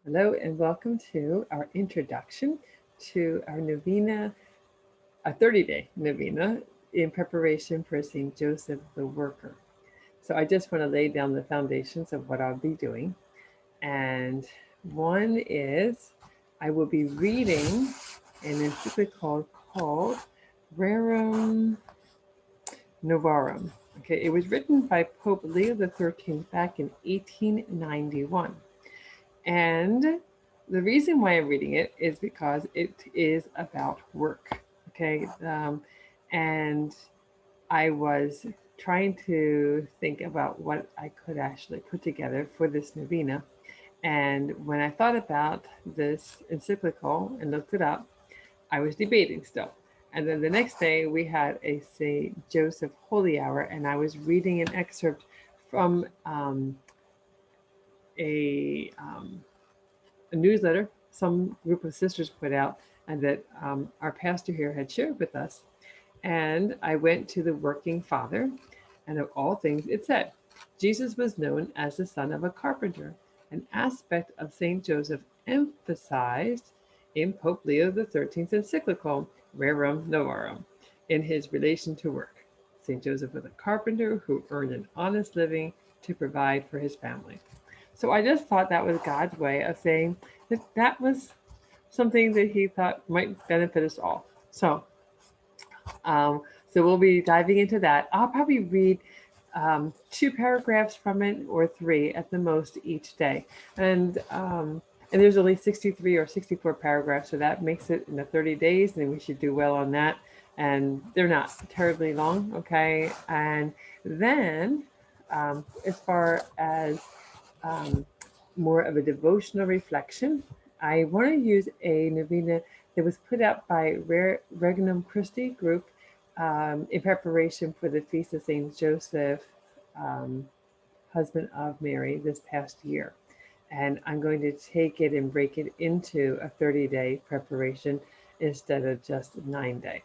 Hello and welcome to our introduction to our novena, a 30-day novena in preparation for St. Joseph the Worker. So I just want to lay down the foundations of what I'll be doing. And one is I will be reading an encyclical called Rerum Novarum. Okay, it was written by Pope Leo XIII back in 1891. And the reason why I'm reading it is because it is about work. Okay. And I was trying to think about what I could actually put together for this novena. And when I thought about this encyclical and looked it up, I was debating still. And then the next day we had a St. Joseph Holy Hour, and I was reading an excerpt from a a newsletter some group of sisters put out and that our pastor here had shared with us. And I went to the Working Father, and of all things, it said Jesus was known as the son of a carpenter, an aspect of St. Joseph emphasized in Pope Leo XIII's encyclical Rerum Novarum in his relation to work. St. Joseph was a carpenter who earned an honest living to provide for his family. So I just thought that was God's way of saying that that was something that he thought might benefit us all. Um, so we'll be diving into that. I'll probably read two paragraphs from it or three at the most each day. And there's only 63 or 64 paragraphs, so that makes it in the 30 days, and we should do well on that. And they're not terribly long, okay? And then, as far as um, more of a devotional reflection, I want to use a novena that was put out by Regnum Christi group in preparation for the Feast of St. Joseph, um, husband of Mary, this past year. And I'm going to take it and break it into a 30-day preparation instead of just 9-day.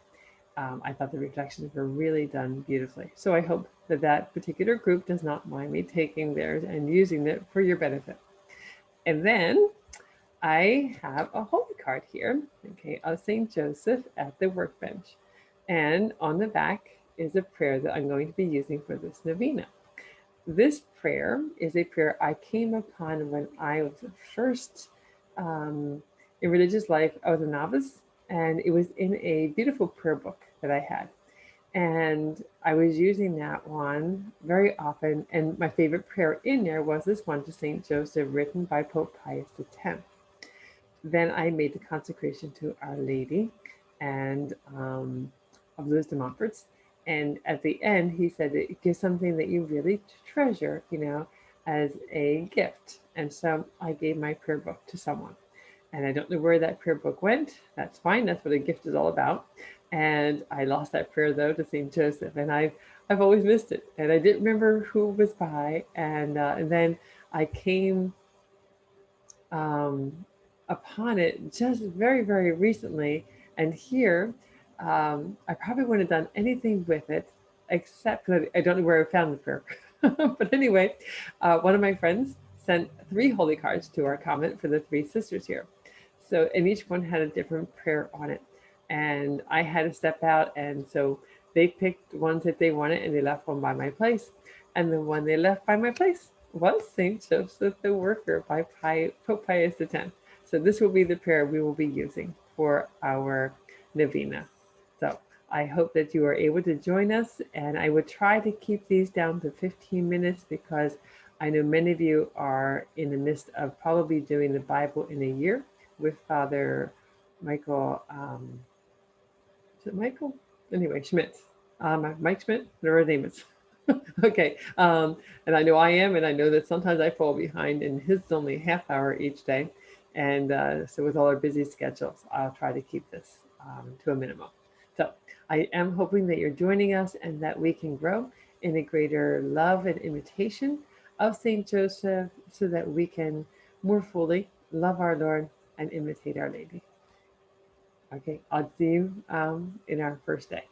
I thought the reflections were really done beautifully. So I hope that that particular group does not mind me taking theirs and using it for your benefit. And then I have a holy card here, okay, of St. Joseph at the workbench. And on the back is a prayer that I'm going to be using for this novena. This prayer is a prayer I came upon when I was first um, in religious life. I was a novice, and it was in a beautiful prayer book that I had. And I was using that one very often. And my favorite prayer in there was this one to St. Joseph, written by Pope Pius X. Then I made the consecration to Our Lady and of Louis de Montfort's. And at the end, he said, it gives something that you really treasure, as a gift. And so I gave my prayer book to someone. And I don't know where that prayer book went. That's fine. That's what a gift is all about. And I lost that prayer though to St. Joseph, and I've always missed it. And I didn't remember who it was by. And then I came um, upon it just very, very recently. And here, I probably wouldn't have done anything with it except because I don't know where I found the prayer. But anyway, one of my friends sent 3 holy cards to our convent for the 3 sisters here. So, and each one had a different prayer on it. And I had to step out. And so they picked ones that they wanted and they left one by my place. And the one they left by my place was St. Joseph the Worker by Pope Pius X. So this will be the prayer we will be using for our novena. So I hope that you are able to join us, and I would try to keep these down to 15 minutes because I know many of you are in the midst of probably doing the Bible in a year with Father Michael. Is it Michael? Anyway, Schmidt. Mike Schmidt, whatever his name is. Okay. And I know I am, and I know that sometimes I fall behind, and his is only half hour each day. And so, with all our busy schedules, I'll try to keep this to a minimum. So, I am hoping that you're joining us and that we can grow in a greater love and imitation of St. Joseph so that we can more fully love our Lord and imitate Our Lady. Okay, I'll see you in our first day.